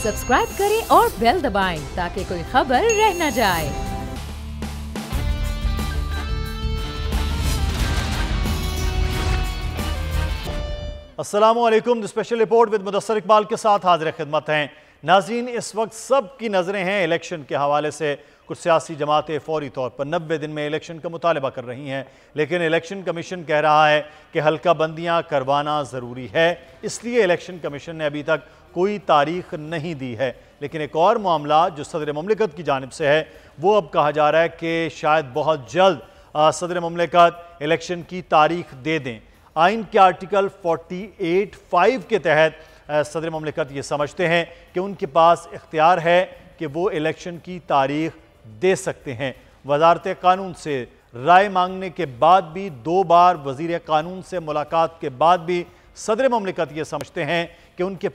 Subscribe करें और bell दबाएं ताकि कोई खबर रह न जाए। अस्सलामुअलैकुम। The special report with Mudassar Iqbal के साथ हाजिर खिदमत हैं। नाज़रीन, इस वक्त सब की नज़रें हैं इलेक्शन के हवाले से। कुछ सियासी जमातें फौरी तौर पर 90 दिन में इलेक्शन का मुतालबा कर रही हैं, लेकिन इलेक्शन कमीशन कह रहा है कि हल्का बंदियाँ करवाना ज़रूरी है, इसलिए इलेक्शन कमीशन ने अभी तक कोई तारीख नहीं दी है। लेकिन एक और मामला जो सदर ममलिकत की जानिब से है, वो अब कहा जा रहा है कि शायद बहुत जल्द सदर ममलिकत इलेक्शन की तारीख दे दें। आइन के आर्टिकल 48(5) के तहत सदर ममलिकत ये समझते हैं कि उनके पास इख्तियार है कि वो इलेक्शन की तारीख दे सकते हैं। वजारत कानून से राय मांगने के बाद भी, 2 बार वजीर कानून से मुलाकात के बाद भी सदर ममलिकत ये समझते हैं कि उनके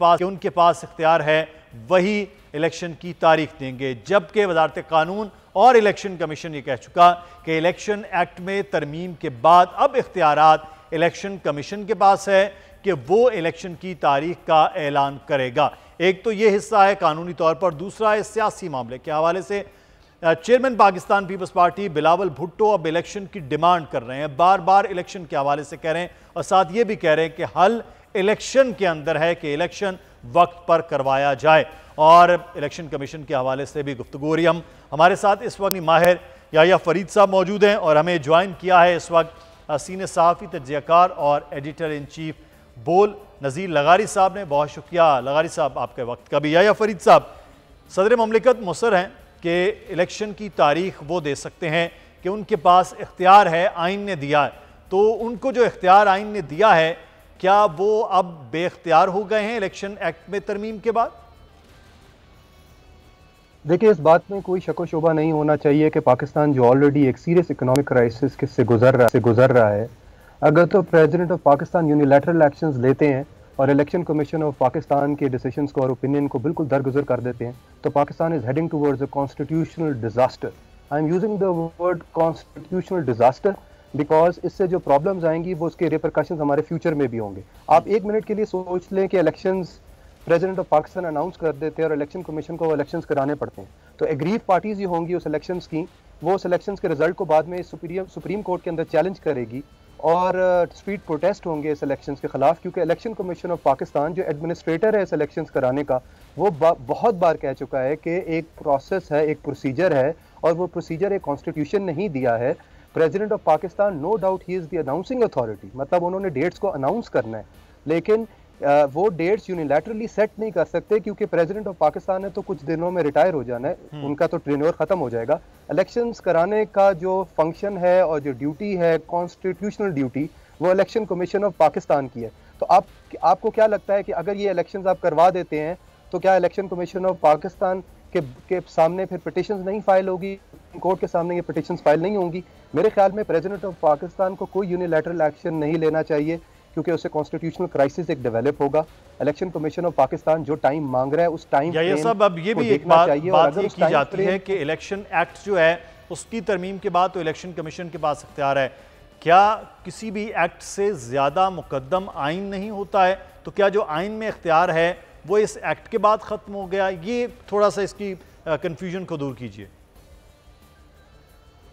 पास इख्तियार है, वही इलेक्शन की तारीख देंगे। जबकि वजारत कानून और इलेक्शन कमीशन ये कह चुका कि इलेक्शन एक्ट में तरमीम के बाद अब इख्तियारात इलेक्शन कमीशन के पास है कि वो इलेक्शन की तारीख का ऐलान करेगा। एक तो ये हिस्सा है कानूनी तौर पर, दूसरा है सियासी मामले के हवाले से। Chairman Pakistan People's Party Bilawal Bhutto अब इलेक्शन की डिमांड कर रहे हैं, बार बार इलेक्शन के हवाले से कह रहे हैं, और साथ ये भी कह रहे हैं कि हल इलेक्शन के अंदर है कि इलेक्शन वक्त पर करवाया जाए। और इलेक्शन कमीशन के हवाले से भी गुफ्तगू हो रही। हमारे साथ इस वक्त माहिर याया फरीद साहब मौजूद हैं और हमें ज्वाइन किया है इस वक्त सीनियर सहाफ़ी, तज्ज़ियाकार और एडिटर इन चीफ बोल नज़ीर लगारी साहब ने। बहुत शुक्रिया लगारी साहब आपके वक्त का भी। या फरीद साहब, सदर ममलिकत मुसर हैं कि इलेक्शन की तारीख वो दे सकते हैं कि उनके पास इख्तियार है, आइन ने दिया है, तो उनको जो इख्तियार आइन ने दिया है, क्या वो अब बेख्तियार हो गए हैं इलेक्शन एक्ट में तरमीम के बाद? देखिए, इस बात में कोई शक व शुबा नहीं होना चाहिए कि पाकिस्तान जो ऑलरेडी एक सीरियस इकोनॉमिक क्राइसिस से गुजर रहा है, अगर तो president of Pakistan unilateral actions लेते हैं और इलेक्शन कमीशन ऑफ पाकिस्तान के डिसीजंस को और ओपिनियन को बिल्कुल दरगुजर कर देते हैं, तो Pakistan is heading towards a constitutional disaster. I am using the word constitutional disaster because इससे जो प्रॉब्लम्स आएंगी वो उसके रिपरकशंस हमारे फ्यूचर में भी होंगे। आप एक मिनट के लिए सोच लें कि elections president of Pakistan announce कर देते हैं और इलेक्शन कमीशन को वो इलेक्शंस कराने पड़ते हैं, तो एग्रीव पार्टीज ही होंगी उस इलेक्शंस की, वो उस इलेक्शंस के रिजल्ट को बाद में सुप्रीम कोर्ट के अंदर चैलेंज करेगी और स्ट्रीट प्रोटेस्ट होंगे इस इलेक्शंस के खिलाफ, क्योंकि इलेक्शन कमीशन ऑफ पाकिस्तान जो एडमिनिस्ट्रेटर है इस इलेक्शंस कराने का, वो बहुत बार कह चुका है कि एक प्रोसेस है, एक प्रोसीजर है, और वो प्रोसीजर एक कॉन्स्टिट्यूशन नहीं दिया है। President of Pakistan, no doubt he is the announcing authority, मतलब उन्होंने डेट्स को अनाउंस करना है, लेकिन वो डेट्स यूनिलैटरली सेट नहीं कर सकते, क्योंकि प्रेसिडेंट ऑफ पाकिस्तान ने तो कुछ दिनों में रिटायर हो जाना है, उनका तो टेन्योर खत्म हो जाएगा। इलेक्शंस कराने का जो फंक्शन है और जो ड्यूटी है, कॉन्स्टिट्यूशनल ड्यूटी, वो इलेक्शन कमीशन ऑफ पाकिस्तान की है। तो आपको क्या लगता है कि अगर ये इलेक्शंस आप करवा देते हैं तो क्या इलेक्शन कमीशन ऑफ पाकिस्तान के सामने फिर पिटिशंस नहीं फाइल होगी, कोर्ट के सामने ये पिटिशंस फाइल नहीं होंगी? मेरे ख्याल में प्रेसिडेंट ऑफ पाकिस्तान को कोई यूनिलैटरल एक्शन नहीं लेना चाहिए, क्योंकि उससे कॉन्स्टिट्यूशनल क्राइसिस एक डेवलप होगा। इलेक्शन कमीशन ऑफ पाकिस्तान जो टाइम मांग रहा है उस टाइम ये सब अब ये भी एक बात ये की जाती है कि इलेक्शन एक्ट जो है उसकी तरमीम के बाद तो इलेक्शन कमीशन के पास इख्तियार है। क्या किसी भी एक्ट से ज़्यादा मुकद्दम आइन नहीं होता है? तो क्या जो आइन में इख्तियार है वो इस एक्ट के बाद ख़त्म हो गया? ये थोड़ा सा इसकी कन्फ्यूजन को दूर कीजिए।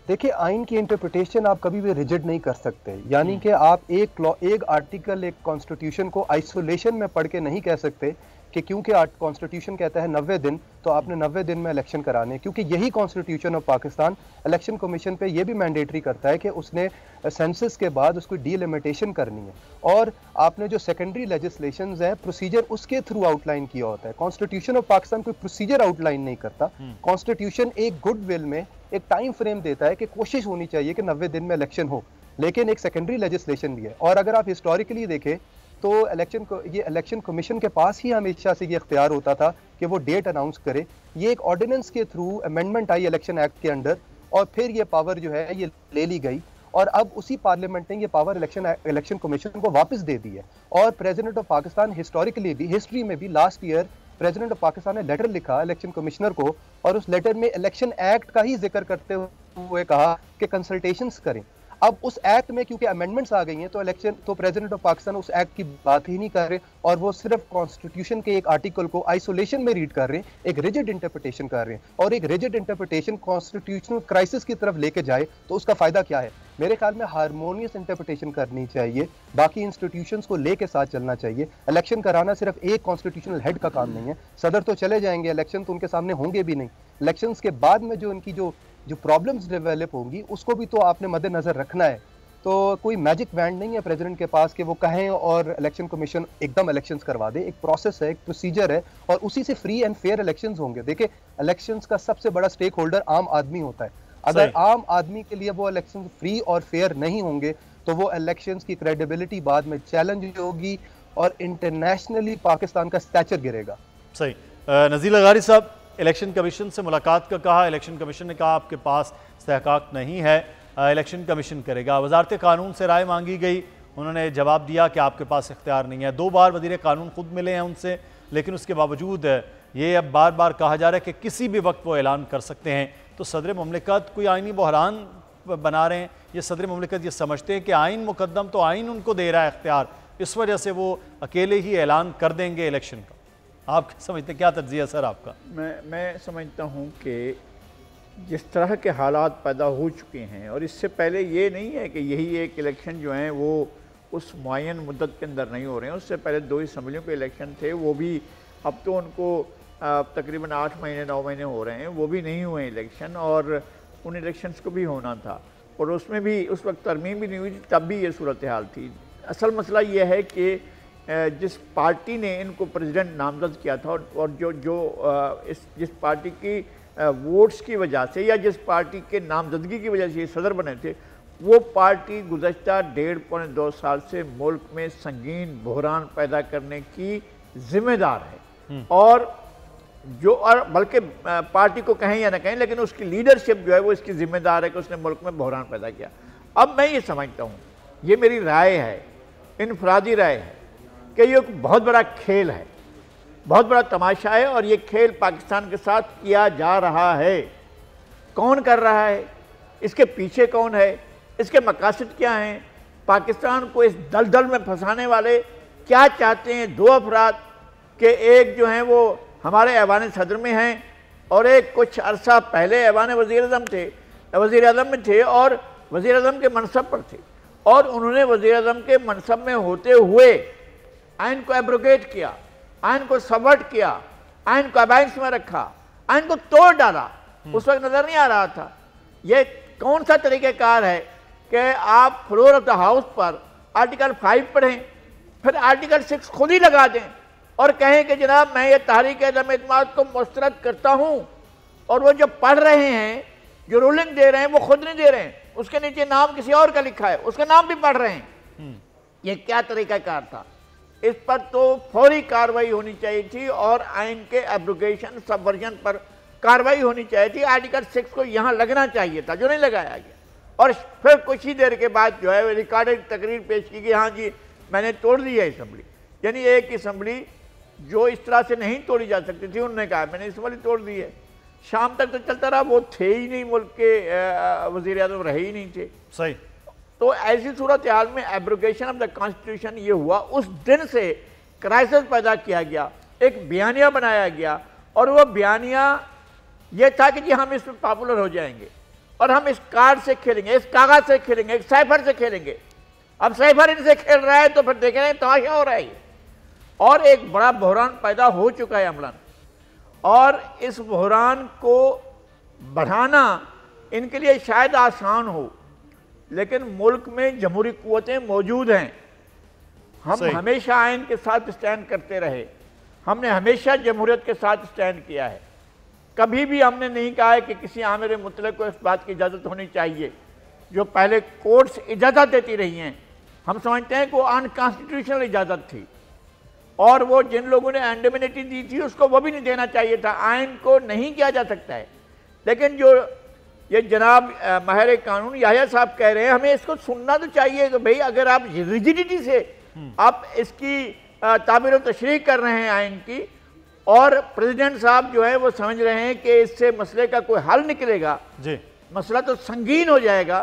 देखिए, आइन की इंटरप्रिटेशन आप कभी भी रिजिड नहीं कर सकते, यानी कि आप एक आर्टिकल, एक कॉन्स्टिट्यूशन को आइसोलेशन में पढ़ के नहीं कह सकते कि क्योंकि कॉन्स्टिट्यूशन कहता है 90 दिन तो आपने 90 दिन में इलेक्शन कराने, क्योंकि यही constitution of Pakistan election commission पे ये भी मैंडेटरी करता है कि उसने सेंसस के बाद उसको डीलिमिटेशन करनी है, और आपने जो सेकेंडरी लेजिस्लेशंस है प्रोसीजर उसके थ्रू आउटलाइन किया होता है। कॉन्स्टिट्यूशन ऑफ पाकिस्तान कोई प्रोसीजर आउटलाइन नहीं करता, कॉन्स्टिट्यूशन एक गुड विल में एक टाइम फ्रेम देता है कि कोशिश होनी चाहिए कि 90 दिन में इलेक्शन हो, लेकिन एक सेकेंडरी लेजिस्लेशन भी है। और अगर आप हिस्टोरिकली देखें तो इलेक्शन कमीशन के पास ही हमेशा से ये इख्तियार होता था कि वो डेट अनाउंस करे। ये एक ऑर्डिनेंस के थ्रू अमेंडमेंट आई इलेक्शन एक्ट के अंडर, और फिर ये पावर जो है ये ले ली गई, और अब उसी पार्लियामेंट ने ये पावर इलेक्शन कमीशन को वापस दे दी है। और प्रेसिडेंट ऑफ पाकिस्तान हिस्टोरिकली भी, हिस्ट्री में भी, last year president of Pakistan ने लेटर लिखा इलेक्शन कमिश्नर को, और उस लेटर में इलेक्शन एक्ट का ही जिक्र करते हुए कहा कि कंसल्टेशंस करें। अब उस एक्ट में क्योंकि अमेंडमेंट्स आ गई हैं तो इलेक्शन तो प्रेसिडेंट ऑफ पाकिस्तान उस एक्ट की बात ही नहीं कर रहे और वो सिर्फ कॉन्स्टिट्यूशन के एक आर्टिकल को आइसोलेशन में रीड कर रहे हैं, एक रिजिड इंटरप्रिटेशन कर रहे हैं, और एक रिजिड इंटरप्रिटेशन कॉन्स्टिट्यूशनल क्राइसिस की तरफ लेके जाए तो उसका फायदा क्या है? मेरे ख्याल में हारमोनियस इंटरप्रिटेशन करनी चाहिए, बाकी इंस्टीट्यूशंस को लेके साथ चलना चाहिए। इलेक्शन कराना सिर्फ एक कॉन्स्टिट्यूशनल हेड का काम नहीं है, सदर तो चले जाएंगे, इलेक्शन तो उनके सामने होंगे भी नहीं। इलेक्शंस के बाद में जो इनकी जो प्रॉब्लम्स डेवलप होंगी उसको भी तो आपने मद्देनजर रखना है। तो कोई मैजिक वैंड नहीं है प्रेसिडेंट के पास कि वो कहें और इलेक्शन कमीशन एकदम इलेक्शंस करवा दे। एक प्रोसेस है, एक प्रोसीजर है, और उसी से फ्री एंड फेयर इलेक्शंस होंगे। देखिए, इलेक्शंस का सबसे बड़ा स्टेक होल्डर आम आदमी होता है। अगर आम आदमी के लिए वो इलेक्शन फ्री और फेयर नहीं होंगे तो वो इलेक्शंस की क्रेडिबिलिटी बाद में चैलेंज होगी और इंटरनेशनली पाकिस्तान का स्टैचर गिरेगा। सही। नज़ीर लगारी साहब, इलेक्शन कमीशन से मुलाकात का कहा, इलेक्शन कमीशन ने कहा आपके पास इस्तेहकाक नहीं है, इलेक्शन कमीशन करेगा। वजारत कानून से राय मांगी गई, उन्होंने जवाब दिया कि आपके पास इख्तियार नहीं है। 2 बार वज़ीर कानून खुद मिले हैं उनसे, लेकिन उसके बावजूद ये अब बार बार कहा जा रहा है कि किसी भी वक्त वो ऐलान कर सकते हैं। तो सदर मुमलिकत कोई आइनी बहरान बना रहे हैं? ये सदर मुमलिकत ये समझते हैं कि आइन मुकद्दम, तो आइन उनको दे रहा है इख्तियार, इस वजह से वो अकेले ही ऐलान कर देंगे इलेक्शन का। आप समझते क्या तज्जिया सर आपका? मैं समझता हूँ कि जिस तरह के हालात पैदा हो चुके हैं, और इससे पहले ये नहीं है कि यही एक इलेक्शन जो हैं वो उस मुअय्यन मुद्दत के अंदर नहीं हो रहे हैं, उससे पहले 2 असम्बलियों के इलेक्शन थे, वो भी अब तो उनको तकरीबन 8 महीने 9 महीने हो रहे हैं, वो भी नहीं हुए इलेक्शन, और उन इलेक्शंस को भी होना था और उसमें भी उस वक्त तरमीम भी नहीं हुई थी, तब भी ये सूरत हाल थी। असल मसला ये है कि जिस पार्टी ने इनको प्रेसिडेंट नामजद किया था और जिस पार्टी की वोट्स की वजह से या जिस पार्टी के नामजदगी की वजह से ये सदर बने थे, वो पार्टी गुज़श्ता 1.5-2 साल से मुल्क में संगीन बहरान पैदा करने की जिम्मेदार है। और बल्कि पार्टी को कहें या ना कहें, लेकिन उसकी लीडरशिप जो है वो इसकी जिम्मेदार है कि उसने मुल्क में बहरान पैदा किया। अब मैं ये समझता हूँ, ये मेरी राय है, इनफरादी राय है, कि ये एक बहुत बड़ा खेल है, बहुत बड़ा तमाशा है, और ये खेल पाकिस्तान के साथ किया जा रहा है। कौन कर रहा है, इसके पीछे कौन है, इसके मकासद क्या हैं, पाकिस्तान को इस दलदल में फंसाने वाले क्या चाहते हैं? 2 अफराद के, एक जो हैं वो हमारे ऐवान सदर में हैं और एक कुछ अरसा पहले ऐवान वज़ीर आज़म में थे और वज़ीर आज़म के मनसब पर थे, और उन्होंने वज़ीर आज़म के मनसब में होते हुए आइन को एब्रोगेट किया, आइन को सबवर्ट किया, आइन को अबाइंस में रखा, आइन को तोड़ डाला। उस वक्त नजर नहीं आ रहा था। ये कौन सा तरीक़ेकार है कि आप फ्लोर ऑफ द हाउस पर आर्टिकल 5 पढ़ें, फिर आर्टिकल 6 खुद ही लगा दें और कहें कि जनाब मैं ये तहरीक अदम एतमाद को मुस्तरद करता हूँ, और वो जो पढ़ रहे हैं, जो रूलिंग दे रहे हैं, वो खुद नहीं दे रहे हैं, उसके नीचे नाम किसी और का लिखा है, उसका नाम भी पढ़ रहे हैं। ये क्या तरीक़ाकार था? इस पर तो फौरी कार्रवाई होनी चाहिए थी और आइन के एब्रोगेशन सबवर्जन पर कार्रवाई होनी चाहिए थी। आर्टिकल 6 को यहाँ लगना चाहिए था, जो नहीं लगाया गया, और फिर कुछ ही देर के बाद जो है रिकॉर्डेड तकरीर पेश की गई, हाँ जी मैंने तोड़ दी है असम्बली। यानी एक असम्बली जो इस तरह से नहीं तोड़ी जा सकती थी, उन्होंने कहा मैंने असम्बली तोड़ दी है। शाम तक तो चलता रहा, वो थे ही नहीं, मुल्क के वज़ीर आज़म रहे ही नहीं थे। सही। तो ऐसी सूरत हाल में एब्रोगेशन ऑफ द कॉन्स्टिट्यूशन ये हुआ, उस दिन से क्राइसिस पैदा किया गया, एक बयानिया बनाया गया, और वो बयानिया ये था कि जी हम इसमें पॉपुलर हो जाएंगे और हम इस कार्ड से खेलेंगे, इस कागज से खेलेंगे, एक साइफर से खेलेंगे। अब साइफर इनसे खेल रहा है तो फिर देख रहे हैं तमाशा हो रहा है, और एक बड़ा बहरान पैदा हो चुका है अमलन, और इस बहरान को बढ़ाना इनके लिए शायद आसान हो, लेकिन मुल्क में जमहूरी कुव्वतें मौजूद हैं। हम हमेशा आइन के साथ स्टैंड करते रहे, हमने हमेशा जमहूरियत के साथ स्टैंड किया है। कभी भी हमने नहीं कहा है कि किसी आमिर मुतलक को इस बात की इजाज़त होनी चाहिए, जो पहले कोर्ट्स इजाज़त देती रही हैं। हम समझते हैं कि वो अनकॉन्स्टिट्यूशनल इजाज़त थी, और वो जिन लोगों ने एंडमिनिटी दी थी उसको वो भी नहीं देना चाहिए था। आइन को नहीं किया जा सकता है, लेकिन जो ये जनाब माहिर कानून याहिया साहब कह रहे हैं, हमें इसको सुनना तो चाहिए कि भाई अगर आप रिजिडिटी से आप इसकी ताबीर व तशरीह कर रहे हैं आइन की, और प्रेसिडेंट साहब जो है वो समझ रहे हैं कि इससे मसले का कोई हल निकलेगा जी, मसला तो संगीन हो जाएगा,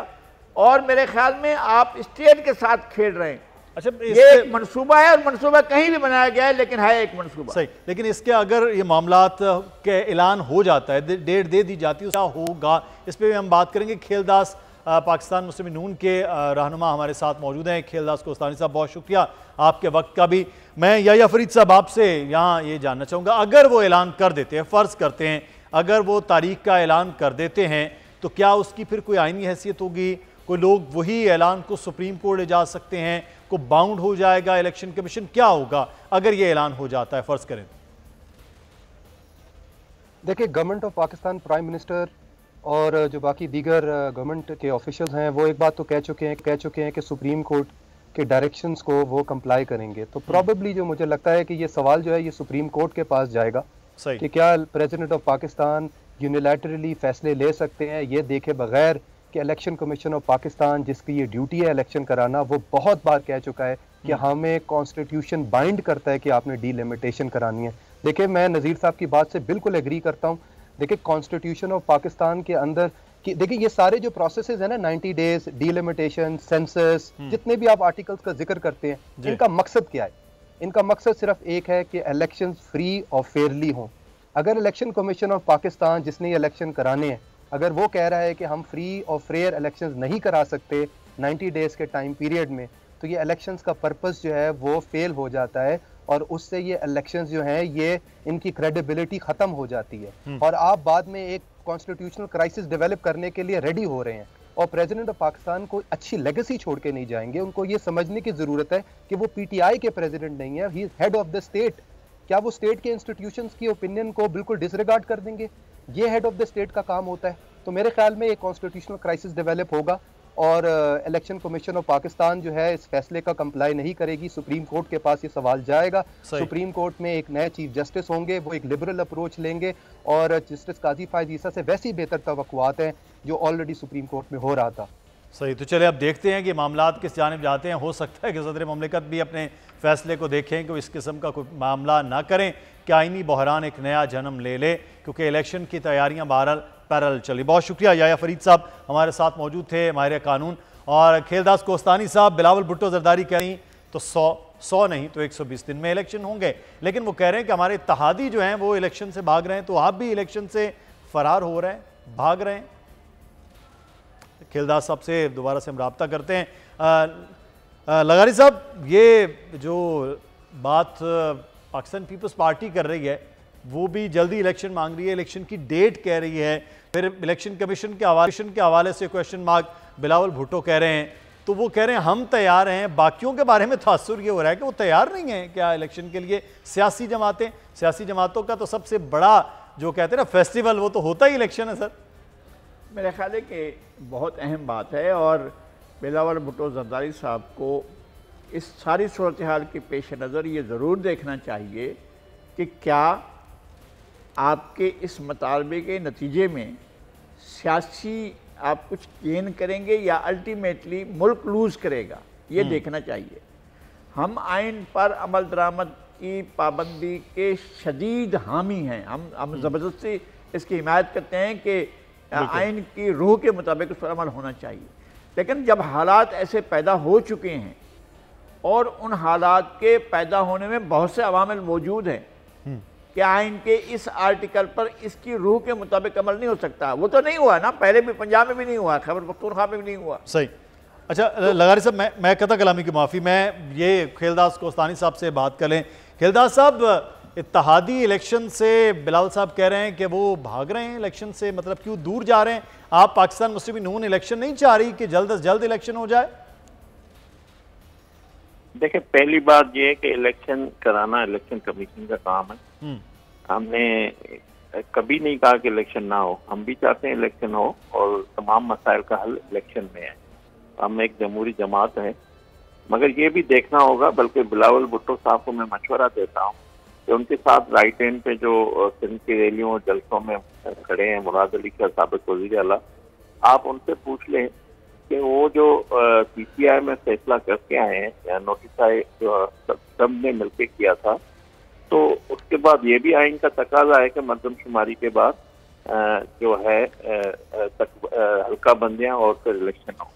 और मेरे ख्याल में आप स्टेट के साथ खेल रहे हैं। अच्छा, ये एक मनसूबा है और मनसूबा कहीं भी बनाया गया है, लेकिन है एक मनसूबा। सही, लेकिन इसके अगर ये मामलात के ऐलान हो जाता है, डेट दे दी जाती है, क्या होगा इस पर भी हम बात करेंगे। खेलदास पाकिस्तान मुस्लिम नून के रहनुमा हमारे साथ मौजूद हैं। खेलदास कोस्तानी साहब, बहुत शुक्रिया आपके वक्त का भी। मैं या फरीद साहब आपसे यहाँ ये जानना चाहूँगा, अगर वो ऐलान कर देते हैं, फ़र्ज़ करते हैं अगर वो तारीख का ऐलान कर देते हैं, तो क्या उसकी फिर कोई आईनी हैसियत होगी? कोई लोग वही ऐलान को सुप्रीम कोर्ट ले जा सकते हैं? को बाउंड हो जाएगा इलेक्शन कमीशन? क्या होगा अगर ये ऐलान हो जाता है, फ़र्ज़ करें? देखिए, government of Pakistan, prime minister और जो बाकी दीगर गवर्नमेंट के ऑफिशियल्स हैं वो एक बात तो कह चुके हैं कि सुप्रीम कोर्ट के डायरेक्शंस को वो कंप्लाई करेंगे। तो प्रॉबेबली जो मुझे लगता है कि ये सवाल जो है ये सुप्रीम कोर्ट के पास जाएगा कि क्या प्रेसिडेंट ऑफ पाकिस्तान यूनिलैटरली फैसले ले सकते हैं ये देखे बगैर कि इलेक्शन कमीशन ऑफ पाकिस्तान, जिसकी ये ड्यूटी है इलेक्शन कराना, वो बहुत बार कह चुका है कि हमें कॉन्स्टिट्यूशन बाइंड करता है कि आपने डीलिमिटेशन करानी है। देखिए, मैं नज़ीर साहब की बात से बिल्कुल एग्री करता हूँ। देखिए, कॉन्स्टिट्यूशन ऑफ पाकिस्तान के अंदर कि देखिए ये सारे जो प्रोसेसेस है ना, 90 डेज, डीलिमिटेशन, सेंसस, जितने भी आप आर्टिकल्स का जिक्र करते हैं, इनका मकसद क्या है? इनका मकसद सिर्फ एक है कि इलेक्शंस फ्री और फेयरली हों। अगर इलेक्शन कमीशन ऑफ पाकिस्तान, जिसने ये इलेक्शन कराने हैं, अगर वो कह रहा है कि हम फ्री और फेयर इलेक्शंस नहीं करा सकते 90 डेज के टाइम पीरियड में, तो ये इलेक्शंस का पर्पस जो है वो फेल हो जाता है और उससे ये इलेक्शंस जो हैं ये इनकी क्रेडिबिलिटी खत्म हो जाती है और आप बाद में एक कॉन्स्टिट्यूशनल क्राइसिस डेवलप करने के लिए रेडी हो रहे हैं। और प्रेसिडेंट ऑफ पाकिस्तान को अच्छी लेगेसी छोड़ के नहीं जाएंगे। उनको ये समझने की जरूरत है कि वो पीटीआई के प्रेसिडेंट नहीं है, he is head of the state. क्या वो स्टेट के इंस्टीट्यूशंस की ओपिनियन को बिल्कुल डिसरिगार्ड कर देंगे? ये हेड ऑफ द स्टेट का काम होता है। तो मेरे ख्याल में एक कॉन्स्टिट्यूशनल क्राइसिस डेवलप होगा और इलेक्शन कमीशन ऑफ पाकिस्तान जो है इस फैसले का कंप्लाई नहीं करेगी। सुप्रीम कोर्ट के पास ये सवाल जाएगा। सुप्रीम कोर्ट में एक नए चीफ जस्टिस होंगे, वो एक लिबरल अप्रोच लेंगे और जस्टिस काजी फायद ईसा से वैसी बेहतर तवक्कुआत हैं जो ऑलरेडी सुप्रीम कोर्ट में हो रहा था। सही, तो चले अब देखते हैं कि मामलात किस जानिब जाते हैं। हो सकता है कि सदर ममलिकत भी अपने फैसले को देखें कि इस किस्म का कोई मामला ना करें कि आईनी बहरान एक नया जन्म ले ले, क्योंकि इलेक्शन की तैयारियां बहरहाल पैरेलल चली। बहुत शुक्रिया या फरीद साहब हमारे साथ मौजूद थे, माहिर कानून। और खेलदास कोस्तानी साहब, बिलावल भुट्टो जरदारी कह रही तो 100 नहीं तो 120 दिन में इलेक्शन होंगे, लेकिन वो कह रहे हैं कि हमारे इत्तेहादी जो हैं वो इलेक्शन से भाग रहे हैं। तो आप भी इलेक्शन से फरार हो रहे हैं, भाग रहे हैं? खेलदास साहब से दोबारा से हम रब्ता करते हैं। लगारी साहब, ये जो बात पाकिस्तान पीपल्स पार्टी कर रही है वो भी जल्दी इलेक्शन मांग रही है, इलेक्शन की डेट कह रही है, फिर इलेक्शन कमीशन के हवाले से क्वेश्चन मार्क बिलावल भुट्टो कह रहे हैं। तो वो कह रहे हैं हम तैयार हैं, बाकियों के बारे में तासुर ये हो रहा है कि वो तैयार नहीं है क्या इलेक्शन के लिए। सियासी जमातों का तो सबसे बड़ा जो कहते हैं ना फेस्टिवल, वो तो होता ही इलेक्शन है। सर, मेरा ख्याल है कि बहुत अहम बात है और बिलावल भुट्टो जरदारी साहब को इस सारी सूरत हाल के पेश नज़र ये ज़रूर देखना चाहिए कि क्या आपके इस मुतालबे के नतीजे में सियासी आप कुछ गेन करेंगे या अल्टीमेटली मुल्क लूज़ करेगा, ये देखना चाहिए। हम आइन पर अमल दरामद की पाबंदी के शदीद हामी हैं। हम ज़बरदस्ती इसकी हिमायत करते हैं कि आइन की रूह के मुताबिक उस पर अमल होना चाहिए, लेकिन जब हालात ऐसे पैदा हो चुके हैं और उन हालात के पैदा होने में बहुत से अवामिल मौजूद हैं कि आइन के इस आर्टिकल पर इसकी रूह के मुताबिक अमल नहीं हो सकता। वो तो नहीं हुआ ना, पहले भी पंजाब में भी नहीं हुआ, खैबर पख्तूनख्वा में भी नहीं हुआ। सही। अच्छा लगारी साहब, मैं कता कलामी की माफ़ी, मैं ये खेलदास कोस्तानी साहब से बात कर लें। खेलदास साहब, इत्तेहादी इलेक्शन से बिलावल साहब कह रहे हैं कि वो भाग रहे हैं इलेक्शन से, मतलब क्यों दूर जा रहे हैं? आप पाकिस्तान मुस्लिम नून इलेक्शन नहीं चाह रही कि जल्द से जल्द इलेक्शन हो जाए? देखिए, पहली बात यह है कि इलेक्शन कराना इलेक्शन कमीशन का काम है। हमने कभी नहीं कहा कि इलेक्शन ना हो, हम भी चाहते हैं इलेक्शन हो और तमाम मसाइल का हल इलेक्शन में है। हम एक जमहूरी जमात है, मगर ये भी देखना होगा, बल्कि बिलावल भुट्टो साहब को मैं मशवरा देता हूँ कि उनके साथ राइट एंड पे जो सिंध की रैलियों और जलसों में खड़े हैं मुराद अली का साबिक वज़ीर आला, आप उनसे पूछ लें कि वो जो पीटीआई में फैसला करके आए हैं, नोटिफाई जो सब ने मिलकर किया था, तो उसके बाद ये भी आइन का तकाजा है कि मरदमशुमारी के बाद जो है हल्का बंदियां और फिर इलेक्शन हो।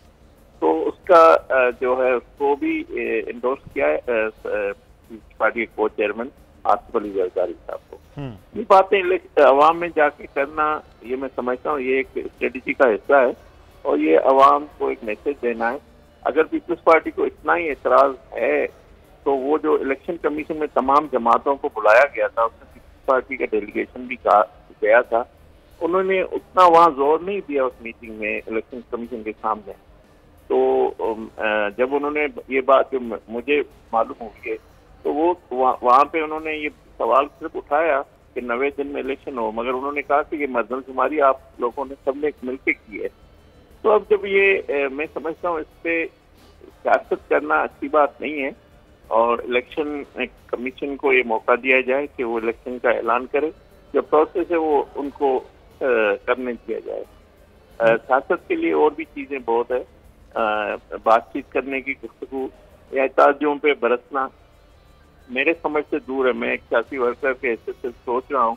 तो उसका जो है उसको भी इंडोर्स किया है पीपल्स पार्टी के को चेयरमैन आसिफ अली जरदारी साहब को। ये बातें अवाम में जाके करना, ये मैं समझता हूँ ये एक स्ट्रेटेजी का हिस्सा है और ये अवाम को एक मैसेज देना है। अगर पीपल्स पार्टी को इतना ही एतराज है तो वो जो इलेक्शन कमीशन में तमाम जमातों को बुलाया गया था, उसमें पीपल्स पार्टी का डेलीगेशन भी गया था, उन्होंने उतना वहाँ जोर नहीं दिया उस मीटिंग में इलेक्शन कमीशन के सामने। तो जब उन्होंने ये बात जो मुझे मालूम हुई है तो वो वहाँ पे उन्होंने ये सवाल सिर्फ उठाया कि 90 दिन में इलेक्शन हो, मगर उन्होंने कहा कि ये मर्दमशुमारी आप लोगों ने सबने मिलकर की है। तो अब जब ये मैं समझता हूँ इस पे सियासत करना अच्छी बात नहीं है और इलेक्शन कमीशन को ये मौका दिया जाए कि वो इलेक्शन का ऐलान करे, जो प्रोसेस है वो उनको करने दिया जाए। सियासत के लिए और भी चीज़ें बहुत है, बातचीत करने की, गुफ्तगू या एतराज़ों पे बरसना मेरे समझ से दूर है। मैं एक सियासी वर्कर के हिस्से से सोच रहा हूँ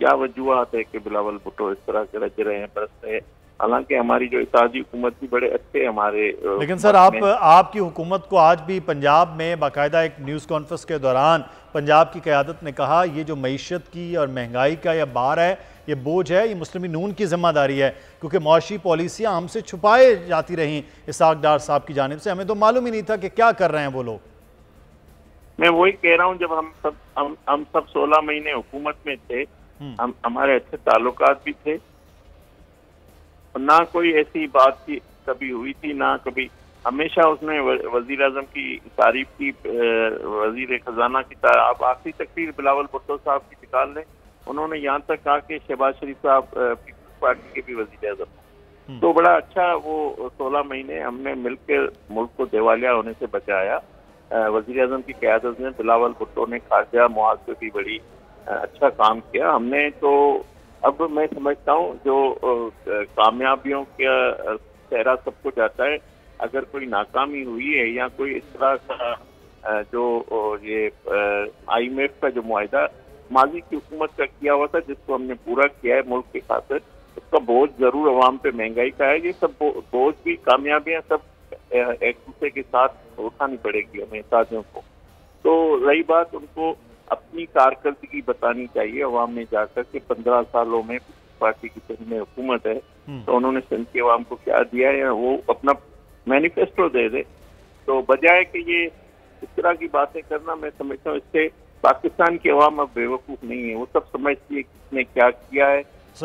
क्या वजूहत है कि बिलावल भुट्टो इस तरह के रज रहे हैं, बरस रहे हैं, हालांकि हमारी जो इत्तेहादी हुकूमत भी बड़े अच्छे हमारे। लेकिन सर आपकी हुकूमत को आज भी पंजाब में बाकायदा एक न्यूज़ कॉन्फ्रेंस के दौरान पंजाब की क़यादत ने कहा ये जो मईशत की और महंगाई का यह बार है, ये बोझ है, ये मुस्लिम नून की जिम्मेदारी है, क्योंकि मुआशी पॉलिसियाँ हमसे छुपाए जाती रहीं इसहाक डार साहब की जानिब से, हमें तो मालूम ही नहीं था कि क्या कर रहे हैं वो लोग। मैं वही कह रहा हूँ, जब हम सब 16 महीने हुकूमत में थे, हमारे अच्छे ताल्लुकात भी थे, ना कोई ऐसी बात की कभी हुई थी, ना कभी, हमेशा उसने वजीर आजम की तारीफ की, वजीर खजाना की आप आखिरी तकरीर बिलावल भुट्टो साहब की निकाल लें, उन्होंने यहाँ तक कहा कि शहबाज शरीफ साहब पीपल्स पार्टी के भी वजीर आजम। तो बड़ा अच्छा वो 16 महीने हमने मिलकर मुल्क को दिवालिया होने से बचाया। वजीर आजम की क़यादत में बिलावल भुट्टो ने खारजा मुआज पे भी बड़ी अच्छा काम किया हमने। तो अब मैं समझता हूँ जो कामयाबियों का चेहरा सबको जाता है, अगर कोई नाकामी हुई है या कोई इस तरह का जो ये IMF का जो मुआहिदा माजी की हुकूमत का किया हुआ था जिसको हमने पूरा किया है मुल्क के खातिर, उसका बोझ जरूर अवाम पे महंगाई का है। ये सब बोझ भी कामयाबियाँ सब एक दूसरे के साथ उठानी पड़ेगी हमें साथियों को। तो रही बात, उनको अपनी कारकर्दगी बतानी चाहिए अवाम में जाकर के 15 सालों में पार्टी की सिंध में हुकूमत है तो उन्होंने सिंध के अवाम को क्या दिया है, वो अपना मैनिफेस्टो दे दे। तो बजाय कि ये इस तरह की बातें करना, मैं समझता हूँ इससे पाकिस्तान की अवाम अब बेवकूफ़ नहीं है, वो सब समझती है किसने क्या किया है,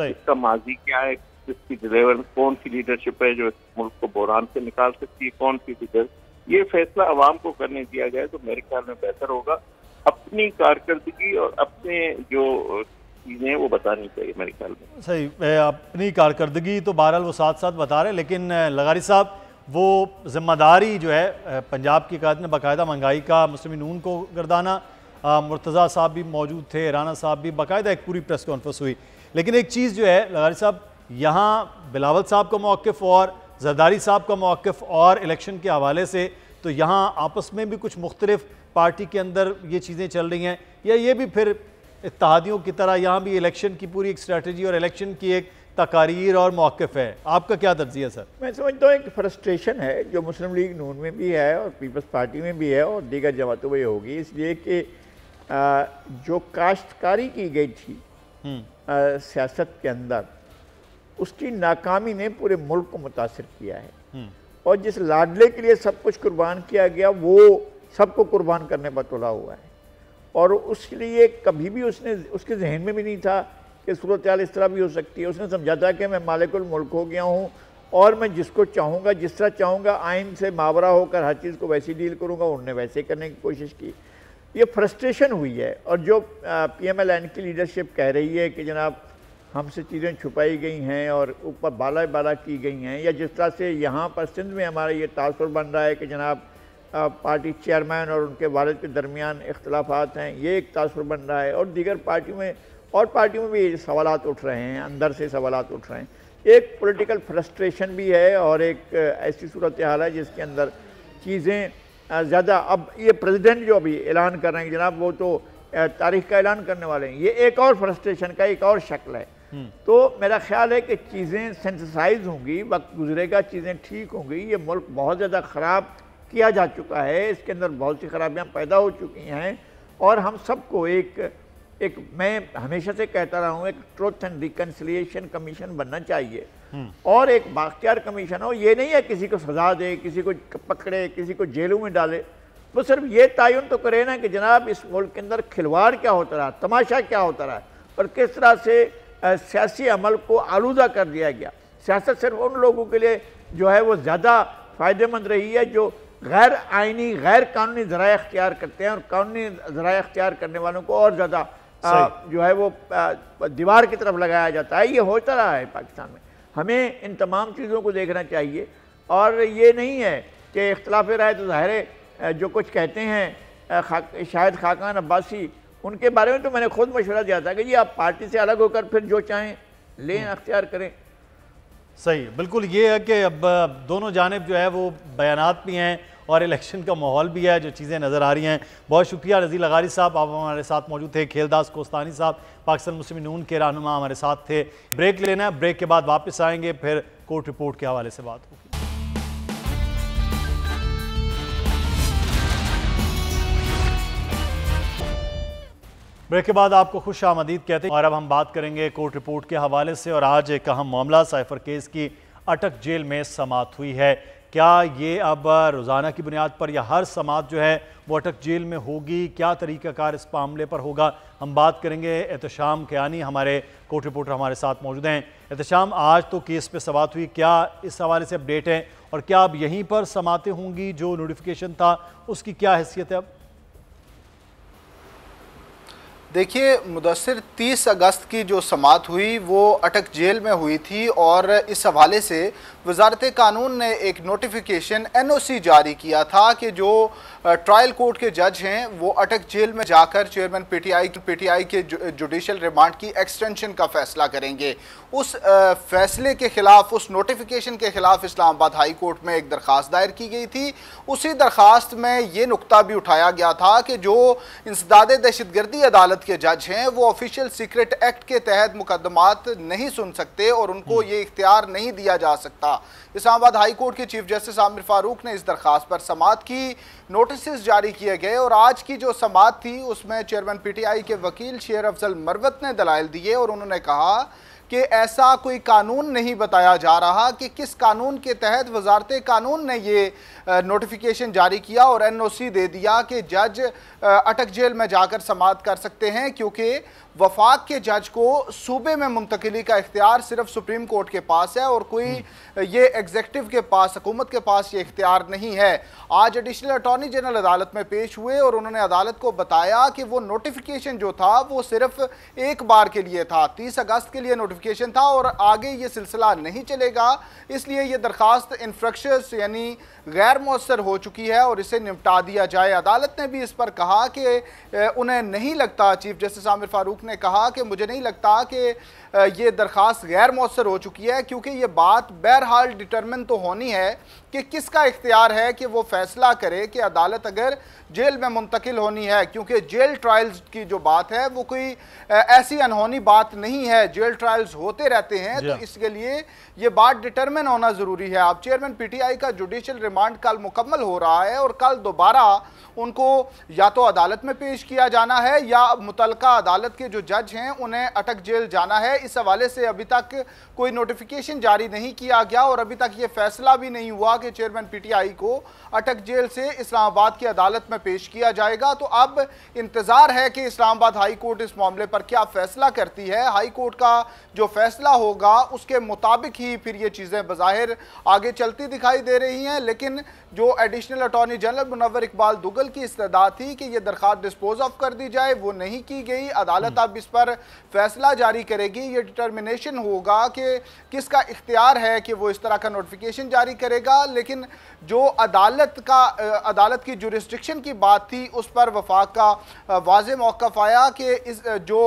इसका माजी क्या है, इसकी डिलीवर कौन सी लीडरशिप है जो इस मुल्क को बहरान से निकाल सकती है, कौन सी लीडर। ये फैसला अवाम को करने दिया जाए तो मेरे ख्याल में बेहतर होगा। अपनी कारकर्दगी और अपने जो चीज़ें वो बतानी चाहिए मेरे ख्याल में। सही, अपनी कारकर्दगी तो बहरहाल वो साथ साथ बता रहे हैं, लेकिन लगारी साहब वो जिम्मेदारी जो है पंजाब की क़यादत ने बाकायदा महंगाई का मुस्लिम नून को गर्दाना, मुर्तज़ा साहब भी मौजूद थे, राना साहब भी, बाकायदा एक पूरी प्रेस कॉन्फ्रेंस हुई। लेकिन एक चीज़ जो है लगारी साहब, यहाँ बिलावल साहब का मौक़िफ़ और जरदारी साहब का मौक़िफ़ और इलेक्शन के हवाले से तो यहाँ आपस में भी कुछ मुख्तलिफ पार्टी के अंदर ये चीज़ें चल रही हैं, या ये भी फिर इत्तेहादियों की तरह यहाँ भी इलेक्शन की पूरी एक स्ट्रेटजी और इलेक्शन की एक तकारीर और मौक़िफ़ है? आपका क्या तर्जीह है सर? मैं समझता हूँ एक फ्रस्ट्रेशन है जो मुस्लिम लीग नून में भी है और पीपल्स पार्टी में भी है और दीगर जमातों में होगी, इसलिए कि जो काश्तकारी की गई थी सियासत के अंदर, उसकी नाकामी ने पूरे मुल्क को मुतासिर किया है और जिस लाडले के लिए सब कुछ कुर्बान किया गया वो सबको कुर्बान करने पर तुला हुआ है और उसलिए कभी भी उसके जहन में भी नहीं था कि सूरत हाल इस तरह भी हो सकती है। उसने समझा था कि मैं मालिकुल मुल्क हो गया हूँ और मैं जिसको चाहूँगा जिस तरह चाहूँगा आइन से मावरा होकर हर चीज़ को वैसी डील करूँगा, उन्होंने वैसे करने की कोशिश की। ये फ्रस्ट्रेशन हुई है और जो PMLN की लीडरशिप कह रही है कि जनाब हमसे चीज़ें छुपाई गई हैं और ऊपर बाला बाला की गई हैं, या जिस तरह से यहाँ पर सिंध में हमारा ये तासुर बन रहा है कि जनाब पार्टी चेयरमैन और उनके वालिद के दरमियान इख्तलाफात हैं, ये एक तासुर बन रहा है और दीगर पार्टियों में भी सवालात उठ रहे हैं, अंदर से सवालात उठ रहे हैं। एक पॉलिटिकल फ्रस्ट्रेशन भी है और एक ऐसी सूरत हाल है जिसके अंदर चीज़ें ज़्यादा, अब ये प्रेसिडेंट जो अभी ऐलान कर रहे हैं जनाब वो तो तारीख का ऐलान करने वाले हैं, ये एक और फ्रस्ट्रेशन का एक और शक्ल है। तो मेरा ख्याल है कि चीज़ें सेंसिटाइज होंगी, वक्त गुजरेगा, चीज़ें ठीक होंगी। ये मुल्क बहुत ज़्यादा ख़राब किया जा चुका है, इसके अंदर बहुत सी खराबियाँ पैदा हो चुकी हैं और हम सबको एक मैं हमेशा से कहता रहा हूँ, एक ट्रुथ एंड रिकन्सिलिएशन कमीशन बनना चाहिए और एक बाख्तियार कमीशन हो। ये नहीं है किसी को सजा दे, किसी को पकड़े, किसी को जेलों में डाले, वो सिर्फ ये तयन तो करे ना कि जनाब इस मुल्क के अंदर खिलवाड़ क्या होता रहा, तमाशा क्या होता रहा और किस तरह से सियासी अमल को आलूदा कर दिया गया। सियासत सिर्फ उन लोगों के लिए जो है वो ज़्यादा फ़ायदेमंद रही है जो गैर आइनी गैर कानूनी ज़राए अख्तियार करते हैं और कानूनी ज़राए अख्तियार करने वालों को और ज़्यादा जो है वो दीवार की तरफ लगाया जाता है। ये होता रहा है पाकिस्तान में। हमें इन तमाम चीज़ों को देखना चाहिए और ये नहीं है कि इख्तिलाफ राय तो ज़ाहिर है जो कुछ कहते हैं शायद खाकान अब्बासी, उनके बारे में तो मैंने खुद मशवरा दिया था कि जी आप पार्टी से अलग होकर फिर जो चाहें लें, अख्तियार करें। सही, बिल्कुल ये है कि अब दोनों जानिब जो है वो बयानात भी हैं और इलेक्शन का माहौल भी है, जो चीज़ें नज़र आ रही हैं। बहुत शुक्रिया नज़ीर लगारी साहब, आप हमारे साथ मौजूद थे। खेलदास कोस्तानी साहब पाकिस्तान मुस्लिम नून के रहनुमा हमारे साथ थे। ब्रेक लेना है, ब्रेक के बाद वापस आएंगे, फिर कोर्ट रिपोर्ट के हवाले से बात होगी। ब्रेक के बाद आपको खुश आमदीद कहते हैं और अब हम बात करेंगे कोर्ट रिपोर्ट के हवाले से। और आज एक अहम मामला साइफर केस की अटक जेल में समाअत हुई है। क्या ये अब रोज़ाना की बुनियाद पर या हर समाअत जो है वो अटक जेल में होगी, क्या तरीक़ाकार इस मामले पर होगा, हम बात करेंगे। एहतशाम कियानी हमारे कोर्ट रिपोर्टर हमारे साथ मौजूद हैं। एहतशाम, आज तो केस पे समाअत हुई, क्या इस हवाले से अपडेट है और क्या अब यहीं पर समाअतें होंगी? जो नोटिफिकेशन था उसकी क्या हैसियत है अब? देखिए मुदस्सिर, 30 अगस्त की जो समाअत हुई वो अटक जेल में हुई थी और इस हवाले से वजारत कानून ने एक नोटिफिकेशन NOC जारी किया था कि जो ट्रायल कोर्ट के जज हैं वो अटक जेल में जाकर चेयरमैन PTI के जुडिशल रिमांड की एक्सटेंशन का फैसला करेंगे। उस फैसले के खिलाफ, उस नोटिफिकेशन के खिलाफ इस्लामाबाद हाई कोर्ट में एक दरख्वास्त दायर की गई थी। उसी दरख्वास्त में ये नुक्ता भी उठाया गया था कि जो इंसदाद दहशतगर्दी अदालत के जज हैं वो ऑफिशियल सीक्रेट एक्ट के तहत मुकदमात नहीं सुन सकते और उनको ये इख्तियार नहीं दिया जा सकता। इस्लामाबाद हाई कोर्ट के चीफ जस्टिस आमिर फारूक ने इस दरख्वास्त पर समाअत की, नोटिस जारी किए गए और आज की जो समाअत थी उसमें चेयरमैन PTI के वकील शेर अफजल मरवत ने दलाइल दिए और उन्होंने कहा कि ऐसा कोई कानून नहीं बताया जा रहा कि किस कानून के तहत वजारत कानून ने ये नोटिफिकेशन जारी किया और NOC दे दिया कि जज अटक जेल में जाकर समाअत कर सकते हैं, क्योंकि वफाक के जज को सूबे में मुंतकिली का इख्तियार सिर्फ सुप्रीम कोर्ट के पास है और कोई ये एग्जेक्टिव के पास, हुकूमत के पास ये इख्तियार नहीं है। आज एडिशनल अटॉर्नी जनरल अदालत में पेश हुए और उन्होंने अदालत को बताया कि वो नोटिफिकेशन जो था वो सिर्फ एक बार के लिए था, 30 अगस्त के लिए नोटिफिकेशन था और आगे ये सिलसिला नहीं चलेगा, इसलिए ये दरख्वास्त इन्फ्रक्शस यानी गैर मौसर हो चुकी है और इसे निपटा दिया जाए। अदालत ने भी इस पर कहा कि उन्हें नहीं लगता, चीफ जस्टिस आमिर फारूक ने कहा कि मुझे नहीं लगता कि ये दरख्वास्त गैर मौसर हो चुकी है, क्योंकि ये बात बहरहाल डिटरमिन तो होनी है कि किसका इख्तियार है कि वो फैसला करे कि अदालत अगर जेल में मुंतकिल होनी है, क्योंकि जेल ट्रायल्स की जो बात है वो कोई ऐसी अनहोनी बात नहीं है, जेल ट्रायल्स होते रहते हैं, तो इसके लिए ये बात डिटरमिन होना ज़रूरी है। अब चेयरमैन PTI का जुडिशल रिमांड कल मुकम्मल हो रहा है और कल दोबारा उनको या तो अदालत में पेश किया जाना है या मुतलका अदालत के जो जज हैं उन्हें अटक जेल जाना है। इस हवाले से अभी तक कोई नोटिफिकेशन जारी नहीं किया गया और अभी तक ये फैसला भी नहीं हुआ कि चेयरमैन PTI को अटक जेल से इस्लामाबाद की अदालत में पेश किया जाएगा। तो अब इंतज़ार है कि इस्लामाबाद हाई कोर्ट इस मामले पर क्या फैसला करती है। हाई कोर्ट का जो फैसला होगा उसके मुताबिक ही फिर ये चीज़ें बज़ाहिर आगे चलती दिखाई दे रही हैं, लेकिन जो additional attorney general Munawwar Iqbal Duggal की इस्तदा थी कि ये दरख्वास्त डिस्पोज ऑफ कर दी जाए, वो नहीं की गई। अदालत अब इस पर फैसला जारी करेगी, ये डिटर्मिनेशन होगा कि किसका इख्तियार है कि वो इस तरह का नोटिफिकेशन जारी करेगा। लेकिन जो अदालत की जुरिस्डिक्शन की बात थी उस पर वफाक का वाज़े मौक़िफ़ आया कि इस जो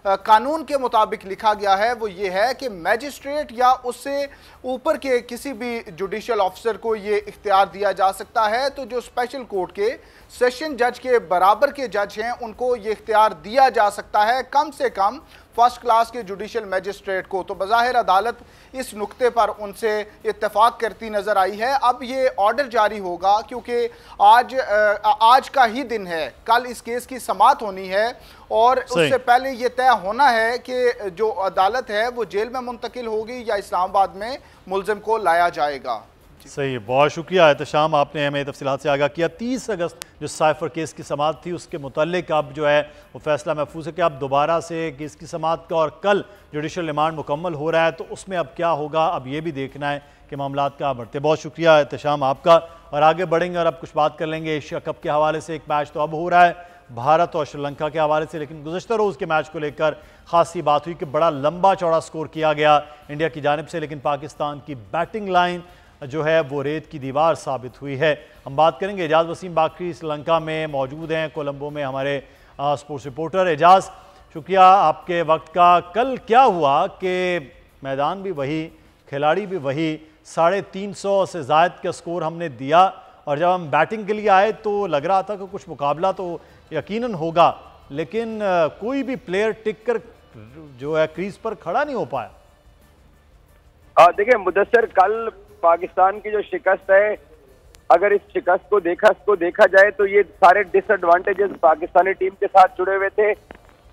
कानून के मुताबिक लिखा गया है वो ये है कि मैजिस्ट्रेट या उससे ऊपर के किसी भी जुडिशल ऑफिसर को ये इख्तियार दिया जा सकता है। तो जो स्पेशल कोर्ट के सेशन जज के बराबर के जज हैं उनको ये इख्तियार दिया जा सकता है कम से कम फर्स्ट क्लास के जुडिशल मैजिस्ट्रेट को। तो बज़ाहिर अदालत इस नुक्ते पर उनसे इत्तेफाक करती नज़र आई है। अब ये ऑर्डर जारी होगा क्योंकि आज का ही दिन है, कल इस केस की समाअत होनी है और उससे पहले ये तय होना है कि जो अदालत है वो जेल में मुंतकिल होगी या इस्लामाबाद में मुलजिम को लाया जाएगा। सही है, बहुत शुक्रिया एहतशाम, आपने हमें तफसीलात से आगाह किया। 30 अगस्त जो साइफर केस की समाअत थी उसके मुतालिक अब जो है वो फैसला महफूज है कि अब दोबारा से केस की समाअत का, और कल जुडिशल रिमांड मुकम्मल हो रहा है, तो उसमें अब क्या होगा अब ये भी देखना है कि मामलात कहाँ बढ़ते। बहुत शुक्रिया एहतशाम आपका, और आगे बढ़ेंगे और अब कुछ बात कर लेंगे एशिया कप के हवाले से। एक मैच तो अब हो रहा है भारत और श्रीलंका के हवाले से, लेकिन गुज़श्ता रोज़ के मैच को लेकर खासी बात हुई कि बड़ा लंबा चौड़ा स्कोर किया गया इंडिया की जानिब से, लेकिन पाकिस्तान की बैटिंग लाइन जो है वो रेत की दीवार साबित हुई है। हम बात करेंगे, एजाज वसीम बाकरी श्रीलंका में मौजूद हैं, कोलंबो में हमारे स्पोर्ट्स रिपोर्टर। एजाज, शुक्रिया आपके वक्त का। कल क्या हुआ कि मैदान भी वही, खिलाड़ी भी वही, 350 से ज़ायद का स्कोर हमने दिया, और जब हम बैटिंग के लिए आए तो लग रहा था कि कुछ मुकाबला तो यकीनन होगा, लेकिन कोई भी प्लेयर टिक कर जो है क्रीज पर खड़ा नहीं हो पाया। देखिए मुदस्सिर, कल पाकिस्तान की जो शिकस्त है, अगर इस शिकस्त को देखा जाए तो ये सारे डिसएडवांटेजेस पाकिस्तानी टीम के साथ जुड़े हुए थे,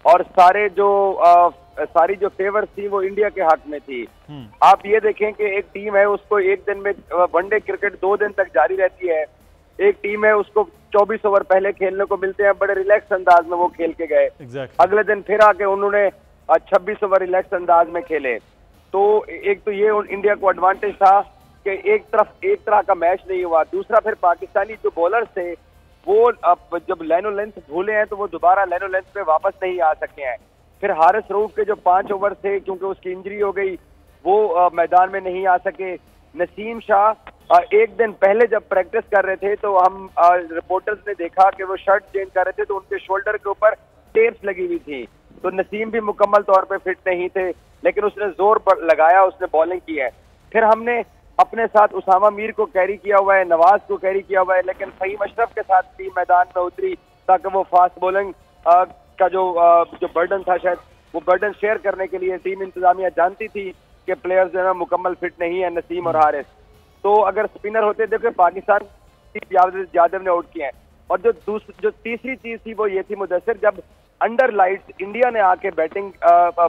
और सारी जो फेवर्स थी वो इंडिया के हक में थी। आप ये देखें कि एक टीम है उसको एक दिन में वनडे क्रिकेट 2 दिन तक जारी रहती है, एक टीम है उसको 24 ओवर पहले खेलने को मिलते हैं, बड़े रिलैक्स अंदाज में वो खेल के गए। अगले दिन फिर आके उन्होंने 26 ओवर रिलैक्स अंदाज में खेले। तो एक तो ये इंडिया को एडवांटेज था कि एक तरह का मैच नहीं हुआ। दूसरा, फिर पाकिस्तानी जो बॉलर्स थे वो जब लाइनो लेंथ भूले हैं तो वो दोबारा लाइनो लेंथ पे वापस नहीं आ सके हैं। फिर हारिस रऊफ के जो 5 ओवर थे, क्योंकि उसकी इंजरी हो गई, वो मैदान में नहीं आ सके। नसीम शाह एक दिन पहले जब प्रैक्टिस कर रहे थे तो हम रिपोर्टर्स ने देखा कि वो शर्ट चेंज कर रहे थे तो उनके शोल्डर के ऊपर टेप्स लगी हुई थी, तो नसीम भी मुकम्मल तौर पे फिट नहीं थे, लेकिन उसने जोर पर लगाया, उसने बॉलिंग की है। फिर हमने अपने साथ उसामा मीर को कैरी किया हुआ है, नवाज को कैरी किया हुआ है, लेकिन फहीम अशरफ के साथ टीम मैदान में उतरी ताकि वो फास्ट बॉलिंग का जो बर्डन था, शायद वो बर्डन शेयर करने के लिए टीम इंतजामिया जानती थी कि प्लेयर्स जो है मुकम्मल फिट नहीं है, नसीम और हारिस। तो अगर स्पिनर होते, देखो पाकिस्तान यादव ने आउट किए हैं। और जो तीसरी चीज थी वो ये थी मुदस्सिर, जब अंडर लाइट्स इंडिया ने आके बैटिंग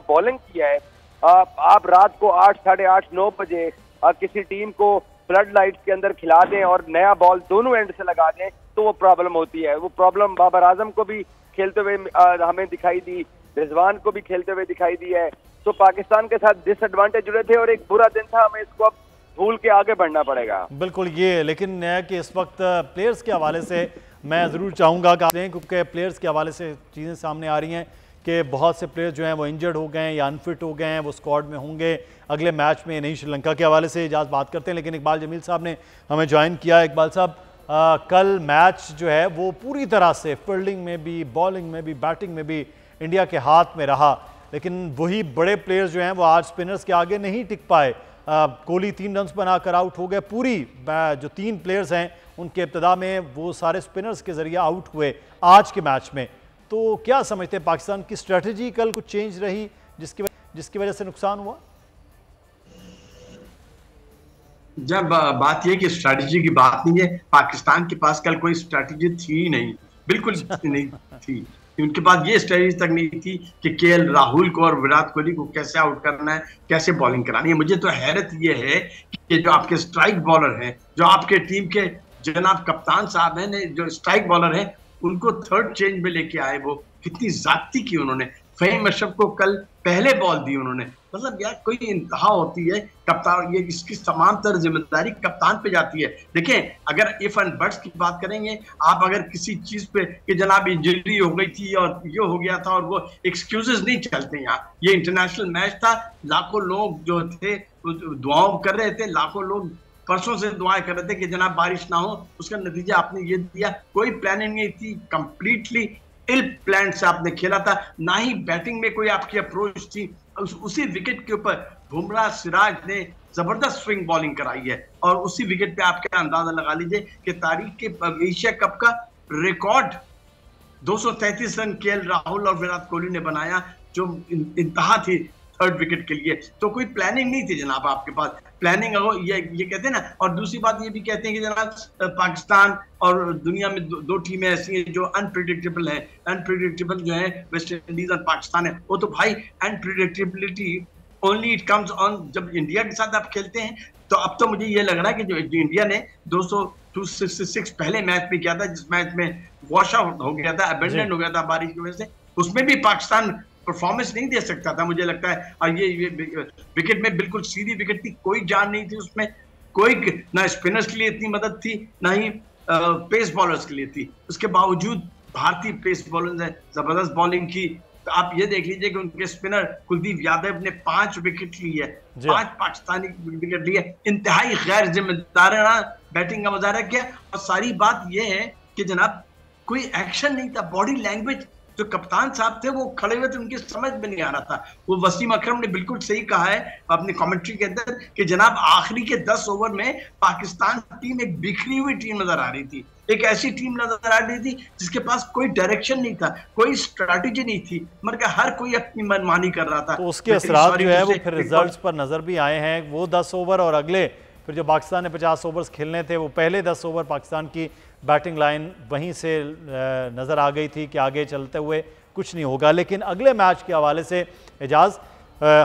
बॉलिंग किया है, आप रात को 8, साढ़े 8, 9 बजे किसी टीम को फ्लड लाइट्स के अंदर खिला दें और नया बॉल दोनों एंड से लगा दें तो वो प्रॉब्लम होती है। वो प्रॉब्लम बाबर आजम को भी खेलते हुए हमें दिखाई दी, रिजवान को भी खेलते हुए दिखाई दी है। तो पाकिस्तान के साथ डिसएडवांटेज जुड़े थे और एक बुरा दिन था, हमें इसको अब भूल के आगे बढ़ना पड़ेगा। बिल्कुल, ये लेकिन कि इस वक्त प्लेयर्स के हवाले से मैं ज़रूर चाहूँगा कि क्योंकि प्लेयर्स के हवाले से चीज़ें सामने आ रही हैं कि बहुत से प्लेयर्स जो हैं वो इंजर्ड हो गए हैं या अनफिट हो गए हैं, वो स्क्वाड में होंगे अगले मैच में नहीं। श्रीलंका के हवाले से इजाज़ बात करते हैं, लेकिन इकबाल जमील साहब ने हमें ज्वाइन किया। इकबाल साहब, कल मैच जो है वो पूरी तरह से फील्डिंग में भी, बॉलिंग में भी, बैटिंग में भी इंडिया के हाथ में रहा, लेकिन वही बड़े प्लेयर्स जो हैं वो आज स्पिनर्स के आगे नहीं टिक पाए। कोहली 3 रन्स बनाकर आउट हो गए। पूरी जो 3 प्लेयर्स हैं उनके इब्तिदा में वो सारे स्पिनर्स के ज़रिए आउट हुए आज के मैच में। तो क्या समझते हैं, पाकिस्तान की स्ट्रेटजी कल कुछ चेंज रही जिसकी वजह से नुकसान हुआ? जब बात यह कि स्ट्रेटजी की बात नहीं है, पाकिस्तान के पास कल कोई स्ट्रेटजी थी ही नहीं, बिल्कुल नहीं थी। उनके पास ये स्ट्रेटजी तक नहीं थी कि केएल राहुल को और विराट कोहली को कैसे आउट करना है, कैसे बॉलिंग करानी है। मुझे तो हैरत ये है कि जो आपके स्ट्राइक बॉलर हैं, जो आपके टीम के जनाब कप्तान साहब हैं, जो स्ट्राइक बॉलर हैं, उनको 3rd चेंज में लेके आए, वो कितनी जाती की उन्होंने। फहीम अशरफ को कल पहले बॉल दी उन्होंने, मतलब यार कोई इंतहा होती है कप्तान, ये इसकी तमाम तर जिम्मेदारी कप्तान पे जाती है। देखें, अगर इफ एंड बट्स की बात करेंगे, आप अगर किसी चीज पे कि जनाब इंजरी हो गई थी और ये हो गया था, और वो एक्सक्यूजेस नहीं चलते। यहाँ ये इंटरनेशनल मैच था, लाखों लोग जो थे दुआओं कर रहे थे, लाखों लोग परसों से दुआएं कर रहे थे कि जनाब बारिश ना हो। उसका नतीजा आपने ये दिया, कोई प्लानिंग नहीं थी, कंप्लीटली इल प्लान से आपने खेला था, ना ही बैटिंग में कोई आपकी अप्रोच थी। उसी विकेट के ऊपर बुमराह सिराज ने जबरदस्त स्विंग बॉलिंग कराई है, और उसी विकेट पे आपके अंदाजा लगा लीजिए कि तारीख के एशिया कप का रिकॉर्ड 233 रन केएल राहुल और विराट कोहली ने बनाया, जो इंतहा थी थर्ड विकेट के लिए। तो कोई प्लानिंग नहीं थी जनाब आपके पास। प्लानिंग ये कहते हैं ना। और दूसरी बात ये भी कहते हैं कि जनाब पाकिस्तान और दुनिया में दो टीमें ऐसी हैं जो अनप्रिडिक्टेबल है। अनप्रिडिक्टेबल जो है वेस्ट इंडीज और पाकिस्तान है। वो तो भाई unpredictability only it comes on जब इंडिया के साथ आप खेलते हैं। तो अब तो मुझे ये लग रहा है कि जो इंडिया ने 266 पहले मैच में किया था, जिस मैच में वॉश आउट हो गया था, अबेंडन हो गया था बारिश की वजह से, उसमें भी पाकिस्तान परफॉर्मेंस नहीं दे सकता था मुझे लगता है। और ये विकेट में बिल्कुल सीधी विकेट थी, कोई जान नहीं थी उसमें, कोई ना स्पिनर्स के लिए इतनी मदद थी ना ही पेस बॉलर्स के लिए थी। उसके बावजूद भारतीय पेस बॉलर्स ने जबरदस्त बॉलिंग की। तो आप ये देख लीजिए कि उनके स्पिनर कुलदीप यादव ने 5 विकेट ली है, 5 पाकिस्तानी विकेट लिए। इंतहाई गैर जिम्मेदाराना बैटिंग का मुजाहरा किया। और सारी बात यह है कि जनाब कोई एक्शन नहीं था। बॉडी लैंग्वेज जो कप्तान साहब थे वो खड़े हुए थे, उनकी समझ में नहीं आ रहा था। वो वसीम अकरम ने बिल्कुल सही कहा है अपनी कमेंट्री के अंदर कि जनाब आखिरी के 10 ओवर में पाकिस्तान टीम एक बिखरी हुई टीम नजर आ रही थी। एक ऐसी टीम नजर आ रही थी जिसके पास कोई डायरेक्शन नहीं था, कोई स्ट्रैटेजी नहीं थी, मगर हर कोई अपनी मनमानी कर रहा था। तो उसके असरात जो है वो फिर रिजल्ट्स पर नजर भी आए हैं। वो 10 ओवर और अगले फिर जो पाकिस्तान ने 50 ओवर्स खेलने थे, वो पहले 10 ओवर पाकिस्तान की बैटिंग लाइन वहीं से नज़र आ गई थी कि आगे चलते हुए कुछ नहीं होगा। लेकिन अगले मैच के हवाले से एजाज,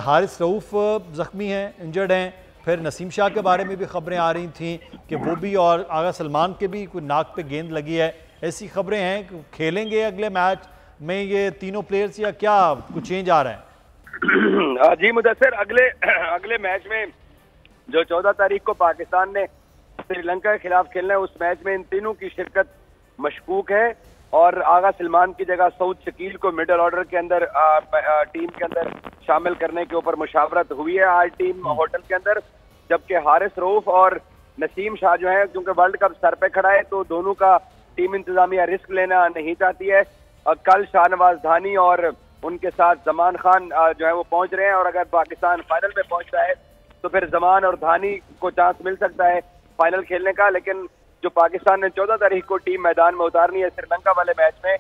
हारिस रऊफ ज़ख्मी हैं, इंजर्ड हैं। फिर नसीम शाह के बारे में भी खबरें आ रही थी कि वो भी, और आगा सलमान के भी कोई नाक पे गेंद लगी है, ऐसी खबरें हैं कि खेलेंगे अगले मैच में ये तीनों प्लेयर्स, या क्या कुछ चेंज आ रहा है? जी मुदस्सिर, अगले मैच में जो 14 तारीख को पाकिस्तान ने श्रीलंका के खिलाफ खेलना है, उस मैच में इन तीनों की शिरकत मशकूक है। और आगा सलमान की जगह सऊद शकील को मिडल ऑर्डर के अंदर टीम के अंदर शामिल करने के ऊपर मुशावरत हुई है आज टीम होटल के अंदर। जबकि हारिस रऊफ और नसीम शाह जो है, क्योंकि वर्ल्ड कप सर पे खड़ा है, तो दोनों का टीम इंतजामिया रिस्क लेना नहीं चाहती है। कल शाहनवाज धानी और उनके साथ जमान खान जो है वो पहुंच रहे हैं। और अगर पाकिस्तान फाइनल में पहुंचता है तो फिर जमान और धानी को चांस मिल सकता है फाइनल खेलने का। लेकिन जो पाकिस्तान ने 14 तारीख को टीम मैदान में उतारनी है श्रीलंका वाले मैच में,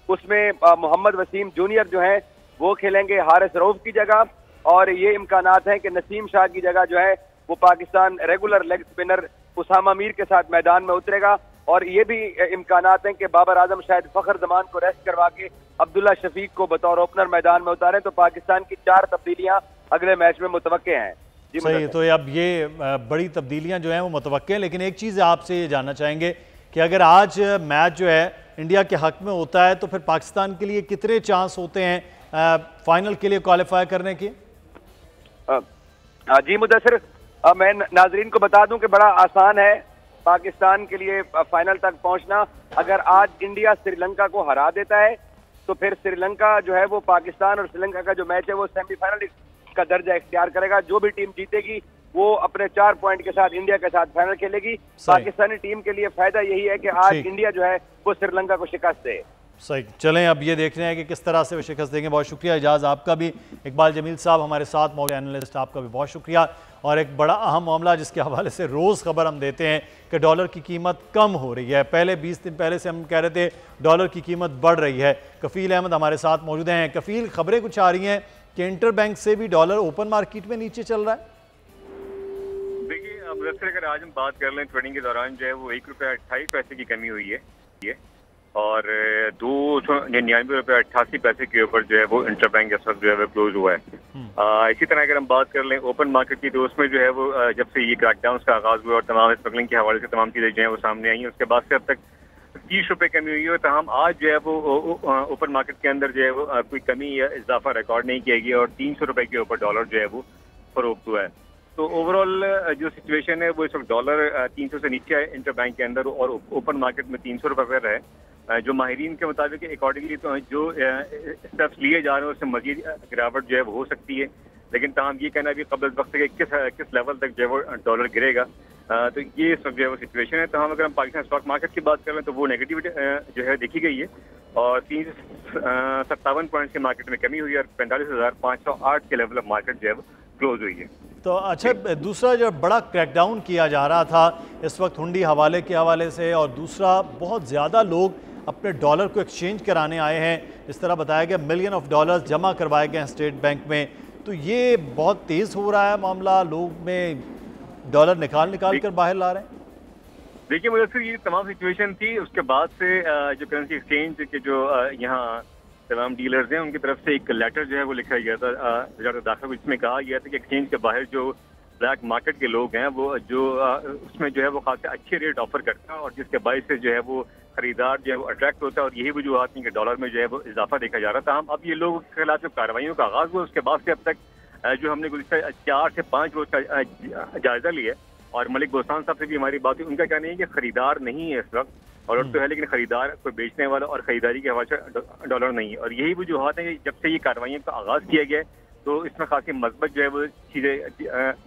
उसमें मोहम्मद वसीम जूनियर जो है वो खेलेंगे हारिस रऊफ की जगह। और ये इम्कानात हैं कि नसीम शाह की जगह जो है वो Pakistan regular leg spinner Usama Mir के साथ मैदान में उतरेगा। और ये भी इम्कानात हैं कि बाबर आजम शायद फखर जमान को रेस्ट करवा के अब्दुल्ला शफीक को बतौर ओपनर मैदान में उतारें। तो पाकिस्तान की 4 तब्दीलियां अगले मैच में मुतवक्के हैं। सही, तो अब ये बड़ी तब्दीलियां जो हैं वो मुतवक्के हैं। लेकिन एक चीज़ आपसे ये जानना चाहेंगे कि अगर आज मैच जो है इंडिया के हक में होता है तो फिर पाकिस्तान के लिए कितने चांस होते हैं फाइनल के लिए क्वालिफाई करने के? जी मुदस्सिर, मैं नाजरीन को बता दूं कि बड़ा आसान है पाकिस्तान के लिए फाइनल तक पहुंचना। अगर आज इंडिया श्रीलंका को हरा देता है तो फिर श्रीलंका जो है वो पाकिस्तान और श्रीलंका का जो मैच है वो सेमीफाइनल का दर्जा इख्तियार करेगा। जो भी टीम जीतेगी वो अपने 4 पॉइंट के साथ इंडिया के साथ फाइनल खेलेगी। पाकिस्तानी टीम के लिए फायदा यही है कि आज इंडिया जो है वो श्रीलंका को शिकस्त दे। सही, चलें अब ये देखने हैं कि किस तरह से वो शिकस्त देंगे। बहुत शुक्रिया एजाज आपका भी। इकबाल जमील साहब हमारे साथ मौजूद एनालिस्ट, आपका भी बहुत शुक्रिया। और एक बड़ा अहम मामला जिसके हवाले से रोज़ खबर हम देते हैं कि डॉलर की कीमत कम हो रही है। पहले 20 दिन पहले से हम कह रहे थे डॉलर की कीमत बढ़ रही है। कफील अहमद हमारे साथ मौजूद हैं। कफील, खबरें कुछ आ रही हैं कि इंटर बैंक से भी डॉलर ओपन मार्केट में नीचे चल रहा है। देखिए, अगर आज हम बात कर लें ट्रेडिंग के दौरान जो है वो ₹1.28 की कमी हुई है और ₹299.88 के ऊपर जो है वो इंटर बैंक इस वक्त जो है वो क्लोज हुआ है। इसी तरह अगर हम बात कर लें ओपन मार्केट की, तो उसमें जो है वो जब से ये क्रैकडाउन का आगाज हुआ और तमाम स्मगलिंग के हवाले से तमाम चीज़ें जो है वो सामने आई हैं, उसके बाद से अब तक ₹30 कमी हुई है। तो हम आज जो है वो ओपन मार्केट के अंदर जो है वो कोई कमी या इजाफा रिकॉर्ड नहीं किया गया और ₹300 के ऊपर डॉलर जो है वो फरोख्त हुआ है। तो ओवरऑल जो सिचुएशन है वो इस वक्त डॉलर 300 से नीचे है इंटर बैंक के अंदर और ओपन मार्केट में ₹300 पर है। जो माहिरीन के मुताबिक अकॉर्डिंगली तो जो स्टेप्स लिए जा रहे हैं उससे मजीद गिरावट जो है वो हो सकती है। लेकिन तमाम ये कहना भी कबल वक्त है कि किस लेवल तक जो है वो डॉलर गिरेगा। तो ये सब जो है वो सिचुएशन है। तो हम अगर हम पाकिस्तान स्टॉक मार्केट की बात करें तो वो नेगेटिव जो है देखी गई है और 357 पॉइंट्स की मार्केट में कमी हुई है और 45,508 के लेवल ऑफ मार्केट जो है वो क्लोज हुई है। तो अच्छा, दूसरा जो बड़ा क्रैकडाउन किया जा रहा था इस वक्त हुंडी हवाले के हवाले से, और दूसरा बहुत ज़्यादा लोग अपने डॉलर को एक्सचेंज कराने आए हैं। इस तरह बताया गया मिलियन ऑफ डॉलर्स जमा करवाए गए हैं स्टेट बैंक में। तो ये बहुत तेज़ हो रहा है मामला, लोग में डॉलर निकाल कर बाहर ला रहे हैं। देखिए मुदस्सिर, ये तमाम सिचुएशन थी, उसके बाद से जो करेंसी एक्सचेंज के जो यहाँ तमाम डीलर्स हैं उनकी तरफ से एक लेटर जो है वो लिखा गया था वज़ारत दाखिला, जिसमें कहा गया था कि एक्सचेंज के बाहर जो ब्लैक मार्केट के लोग हैं वो जो उसमें जो है वो खासे अच्छे रेट ऑफर करते हैं और जिसके बायस से जो है वो खरीदार जो है वो अट्रैक्ट होता है और यही वजूहत नहीं कि डॉलर में जो है वो इजाफा देखा जा रहा था। हम अब ये लोगों के खिलाफ जो कार्रवाइयों का आगाज़ हुआ उसके बाद से अब तक जो हमने गुज़िश्ता 4 से 5 रोज का जायजा लिया और मलिक बोस्तान साहब से भी हमारी बात हुई। उनका कहना है कि खरीदार नहीं है इस वक्त और तो है, लेकिन खरीदार कोई बेचने वाला और खरीदारी के हवाले से डॉलर नहीं है और यही वजूहत है जब से ये कार्रवाइयों का आगाज़ किया गया तो इसमें खासी मस्बत जो है वो चीज़ें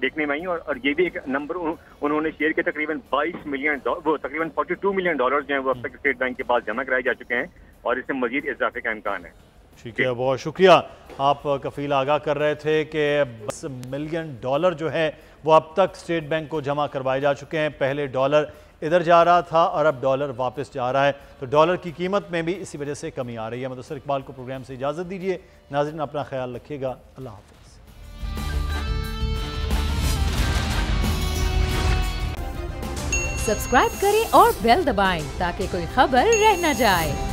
देखने में आई और ये भी एक नंबर उन्होंने शेयर किया। तकरीबन 22 मिलियन वो तकरीबन 42 मिलियन डॉलर जो है वो अब तक स्टेट बैंक के पास जमा कराए जा चुके हैं और इसमें मजीद इजाफे का इम्कान है। ठीक है, बहुत शुक्रिया। आप कफील आगाह कर रहे थे कि 10 मिलियन डॉलर जो है वो अब तक स्टेट बैंक को जमा करवाए जा चुके हैं। पहले डॉलर इधर जा रहा था और अब डॉलर वापस जा रहा है, तो डॉलर की कीमत में भी इसी वजह से कमी आ रही है। मुदस्सिर इकबाल को प्रोग्राम से इजाज़त दीजिए। नाज़रीन, अपना ख्याल रखिएगा। अल्लाह हाफ़िज़। सब्सक्राइब करें और बेल दबाएं ताकि कोई खबर रह न जाए।